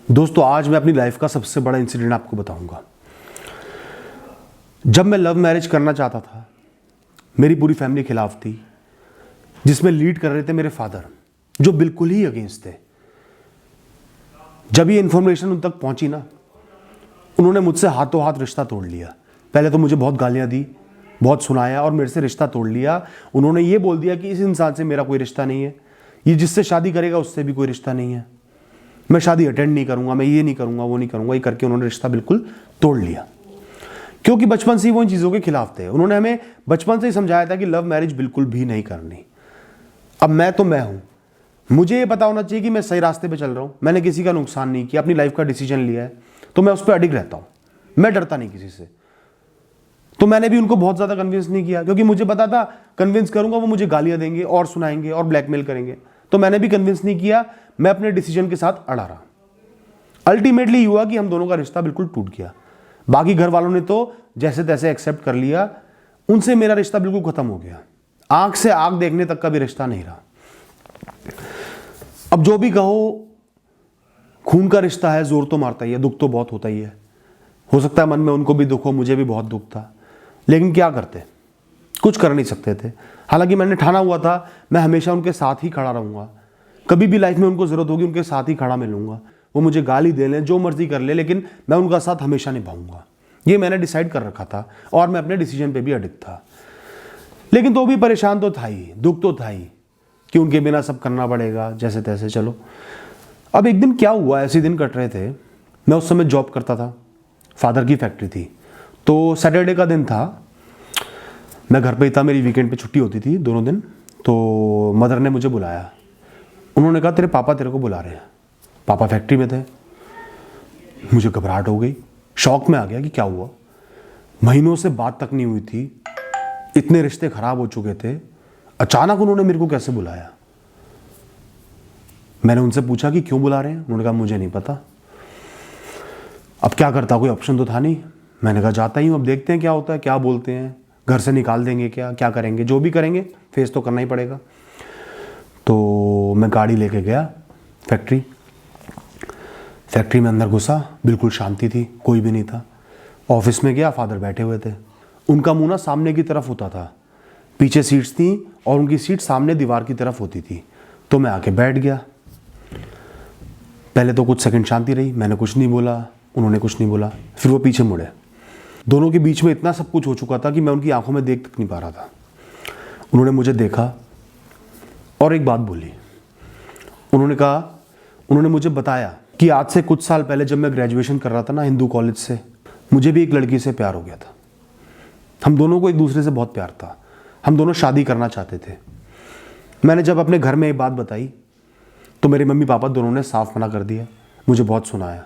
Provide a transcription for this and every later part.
दोस्तों, आज मैं अपनी लाइफ का सबसे बड़ा इंसिडेंट आपको बताऊंगा। जब मैं लव मैरिज करना चाहता था, मेरी पूरी फैमिली खिलाफ थी, जिसमें लीड कर रहे थे मेरे फादर, जो बिल्कुल ही अगेंस्ट थे। जब ये इन्फॉर्मेशन उन तक पहुंची ना, उन्होंने मुझसे हाथों हाथ रिश्ता तोड़ लिया। पहले तो मुझे बहुत गालियां दी, बहुत सुनाया और मेरे से रिश्ता तोड़ लिया। उन्होंने ये बोल दिया कि इस इंसान से मेरा कोई रिश्ता नहीं है, ये जिससे शादी करेगा उससे भी कोई रिश्ता नहीं है, मैं शादी अटेंड नहीं करूंगा, मैं ये नहीं करूंगा, वो नहीं करूंगा। ये करके उन्होंने रिश्ता बिल्कुल तोड़ लिया, क्योंकि बचपन से ही वो इन चीज़ों के खिलाफ थे। उन्होंने हमें बचपन से ही समझाया था कि लव मैरिज बिल्कुल भी नहीं करनी। अब मैं हूं, मुझे ये पता होना चाहिए कि मैं सही रास्ते पे चल रहा हूं, मैंने किसी का नुकसान नहीं किया, अपनी लाइफ का डिसीजन लिया है, तो मैं उस पर अडिग रहता हूं, मैं डरता नहीं किसी से। तो मैंने भी उनको बहुत ज़्यादा कन्विंस नहीं किया, क्योंकि मुझे पता था कन्विंस करूंगा वो मुझे गालियां देंगे और सुनाएंगे और ब्लैकमेल करेंगे। तो मैंने भी कन्विंस नहीं किया, मैं अपने डिसीजन के साथ अड़ा रहा। अल्टीमेटली हुआ कि हम दोनों का रिश्ता बिल्कुल टूट गया। बाकी घर वालों ने तो जैसे तैसे एक्सेप्ट कर लिया, उनसे मेरा रिश्ता बिल्कुल खत्म हो गया। आंख से आंख देखने तक का भी रिश्ता नहीं रहा। अब जो भी कहो, खून का रिश्ता है, जोर तो मारता ही है, दुख तो बहुत होता ही है। हो सकता है मन में उनको भी दुख हो, मुझे भी बहुत दुख था, लेकिन क्या करते, कुछ कर नहीं सकते थे। हालांकि मैंने ठाना हुआ था मैं हमेशा उनके साथ ही खड़ा रहूंगा, कभी भी लाइफ में उनको जरूरत होगी उनके साथ ही खड़ा मिलूंगा। वो मुझे गाली दे लें, जो मर्जी कर ले, लेकिन मैं उनका साथ हमेशा निभाऊंगा। ये मैंने डिसाइड कर रखा था और मैं अपने डिसीजन पे भी अडिग था। लेकिन तो भी परेशान तो था ही, दुख तो था ही कि उनके बिना सब करना पड़ेगा, जैसे तैसे चलो। अब एक दिन क्या हुआ, ऐसे दिन कट रहे थे, मैं उस समय जॉब करता था, फादर की फैक्ट्री थी, तो सैटरडे का दिन था, मैं घर पे ही था, मेरी वीकेंड पे छुट्टी होती थी दोनों दिन। तो मदर ने मुझे बुलाया, उन्होंने कहा तेरे पापा तेरे को बुला रहे हैं। पापा फैक्ट्री में थे। मुझे घबराहट हो गई, शॉक में आ गया कि क्या हुआ। महीनों से बात तक नहीं हुई थी, इतने रिश्ते खराब हो चुके थे, अचानक उन्होंने मेरे को कैसे बुलाया। मैंने उनसे पूछा कि क्यों बुला रहे हैं, उन्होंने कहा मुझे नहीं पता। अब क्या करता, कोई ऑप्शन तो था नहीं। मैंने कहा जाता ही हूं, अब देखते हैं क्या होता है, क्या बोलते हैं, घर से निकाल देंगे क्या करेंगे, जो भी करेंगे फेस तो करना ही पड़ेगा। तो मैं गाड़ी लेके गया फैक्ट्री में, अंदर घुसा, बिल्कुल शांति थी, कोई भी नहीं था। ऑफिस में गया, फादर बैठे हुए थे, उनका मुंह ना सामने की तरफ होता था, पीछे सीट्स थी और उनकी सीट सामने दीवार की तरफ होती थी। तो मैं आके बैठ गया। पहले तो कुछ सेकंड शांति रही, मैंने कुछ नहीं बोला, उन्होंने कुछ नहीं बोला, फिर वो पीछे मुड़े। दोनों के बीच में इतना सब कुछ हो चुका था कि मैं उनकी आंखों में देख तक नहीं पा रहा था। उन्होंने मुझे देखा और एक बात बोली। उन्होंने मुझे बताया कि आज से कुछ साल पहले जब मैं ग्रेजुएशन कर रहा था ना हिंदू कॉलेज से, मुझे भी एक लड़की से प्यार हो गया था। हम दोनों को एक दूसरे से बहुत प्यार था, हम दोनों शादी करना चाहते थे। मैंने जब अपने घर में ये बात बताई तो मेरे मम्मी पापा दोनों ने साफ मना कर दिया, मुझे बहुत सुनाया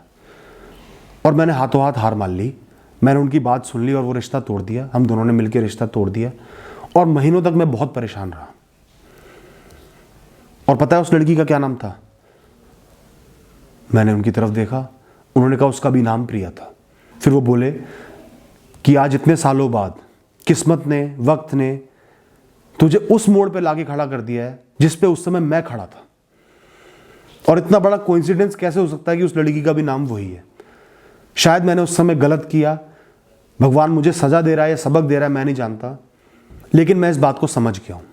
और मैंने हाथों हाथ हार मान ली। मैंने उनकी बात सुन ली और वो रिश्ता तोड़ दिया। हम दोनों ने मिलकर रिश्ता तोड़ दिया और महीनों तक मैं बहुत परेशान रहा। और पता है उस लड़की का क्या नाम था? मैंने उनकी तरफ देखा, उन्होंने कहा उसका भी नाम प्रिया था। फिर वो बोले कि आज इतने सालों बाद किस्मत ने, वक्त ने तुझे उस मोड़ पे लाके खड़ा कर दिया है जिस पे उस समय मैं खड़ा था। और इतना बड़ा कोइंसिडेंस कैसे हो सकता है कि उस लड़की का भी नाम वही है। शायद मैंने उस समय गलत किया, भगवान मुझे सजा दे रहा है या सबक दे रहा है, मैं नहीं जानता, लेकिन मैं इस बात को समझ गया हूं।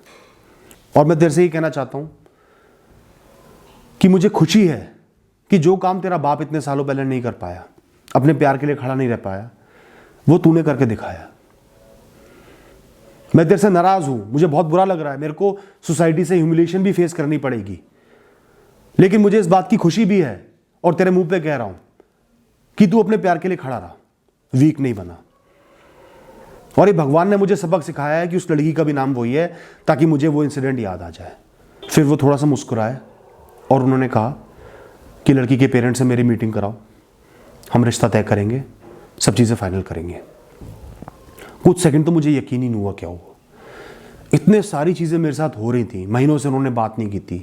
और मैं तेरे से ही कहना चाहता हूं कि मुझे खुशी है कि जो काम तेरा बाप इतने सालों पहले नहीं कर पाया, अपने प्यार के लिए खड़ा नहीं रह पाया, वो तूने करके दिखाया। मैं तेरे से नाराज हूं, मुझे बहुत बुरा लग रहा है, मेरे को सोसाइटी से ह्यूमिलिएशन भी फेस करनी पड़ेगी, लेकिन मुझे इस बात की खुशी भी है और तेरे मुंह पे कह रहा हूं कि तू अपने प्यार के लिए खड़ा रहा, वीक नहीं बना। और ये भगवान ने मुझे सबक सिखाया है कि उस लड़की का भी नाम वही है, ताकि मुझे वो इंसिडेंट याद आ जाए। फिर वो थोड़ा सा मुस्कुराए और उन्होंने कहा कि लड़की के पेरेंट्स से मेरी मीटिंग कराओ, हम रिश्ता तय करेंगे, सब चीज़ें फाइनल करेंगे। कुछ सेकंड तो मुझे यकीन ही नहीं हुआ क्या हुआ। इतने सारी चीज़ें मेरे साथ हो रही थी, महीनों से उन्होंने बात नहीं की थी,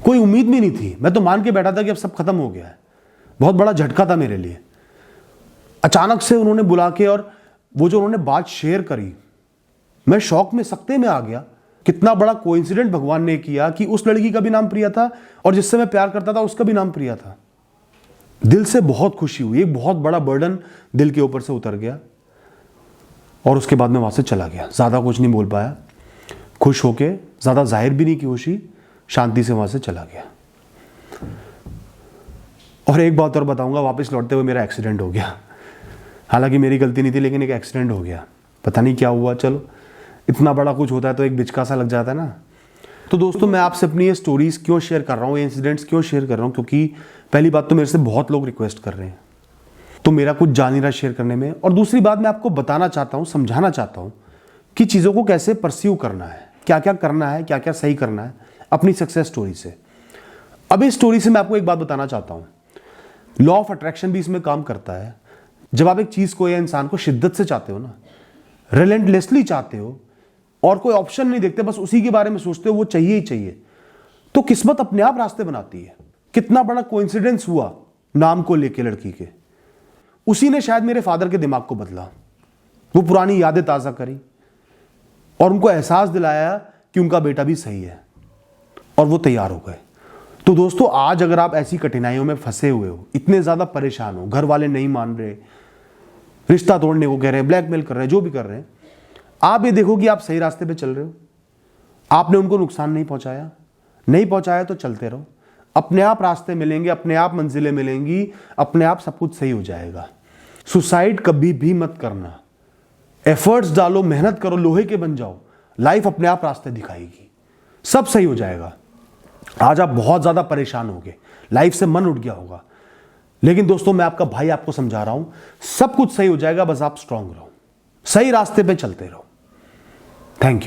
कोई उम्मीद भी नहीं थी। मैं तो मान के बैठा था कि अब सब खत्म हो गया है। बहुत बड़ा झटका था मेरे लिए। अचानक से उन्होंने बुला के और वो जो उन्होंने बात शेयर करी, मैं शॉक में, सकते में आ गया। कितना बड़ा कोइंसिडेंट भगवान ने किया कि उस लड़की का भी नाम प्रिया था और जिससे मैं प्यार करता था उसका भी नाम प्रिया था। दिल से बहुत खुशी हुई, एक बहुत बड़ा बर्डन दिल के ऊपर से उतर गया। और उसके बाद मैं वहां से चला गया, ज़्यादा कुछ नहीं बोल पाया, खुश होके, ज़्यादा जाहिर भी नहीं की खुशी, शांति से वहां से चला गया। और एक बात और बताऊंगा, वापस लौटते हुए मेरा एक्सीडेंट हो गया। हालांकि मेरी गलती नहीं थी, लेकिन एक एक्सीडेंट हो गया, पता नहीं क्या हुआ। चलो, इतना बड़ा कुछ होता है तो एक बिचका सा लग जाता है ना। तो दोस्तों, मैं आपसे अपनी ये स्टोरीज क्यों शेयर कर रहा हूँ, ये इंसिडेंट्स क्यों शेयर कर रहा हूँ, क्योंकि पहली बात तो मेरे से बहुत लोग रिक्वेस्ट कर रहे हैं, तो मेरा कुछ जा नहीं रहा शेयर करने में। और दूसरी बात, मैं आपको बताना चाहता हूँ, समझाना चाहता हूँ कि चीज़ों को कैसे परस्यू करना है, क्या क्या करना है, क्या क्या सही करना है अपनी सक्सेस स्टोरी से। अब इस स्टोरी से मैं आपको एक बात बताना चाहता हूँ, लॉ ऑफ अट्रैक्शन भी इसमें काम करता है। जब आप एक चीज़ को या इंसान को शिद्दत से चाहते हो ना, रिलेंटलेसली चाहते हो और कोई ऑप्शन नहीं देखते, बस उसी के बारे में सोचते हो, वो चाहिए ही चाहिए, तो किस्मत अपने आप रास्ते बनाती है। कितना बड़ा कोइंसिडेंस हुआ नाम को लेके लड़की के, उसी ने शायद मेरे फादर के दिमाग को बदला, वो पुरानी यादें ताज़ा करी और उनको एहसास दिलाया कि उनका बेटा भी सही है, और वो तैयार हो गए। तो दोस्तों, आज अगर आप ऐसी कठिनाइयों में फंसे हुए हो, इतने ज़्यादा परेशान हो, घर वाले नहीं मान रहे, रिश्ता तोड़ने को कह रहे हैं, ब्लैकमेल कर रहे हैं, जो भी कर रहे हैं, आप ये देखो कि आप सही रास्ते पे चल रहे हो, आपने उनको नुकसान नहीं पहुंचाया तो चलते रहो, अपने आप रास्ते मिलेंगे, अपने आप मंजिलें मिलेंगी, अपने आप सब कुछ सही हो जाएगा। सुसाइड कभी भी मत करना, एफर्ट्स डालो, मेहनत करो, लोहे के बन जाओ, लाइफ अपने आप रास्ते दिखाएगी, सब सही हो जाएगा। आज आप बहुत ज्यादा परेशान होगे, लाइफ से मन उठ गया होगा, लेकिन दोस्तों, मैं आपका भाई आपको समझा रहा हूं, सब कुछ सही हो जाएगा, बस आप स्ट्रांग रहो, सही रास्ते पे चलते रहो। Thank you.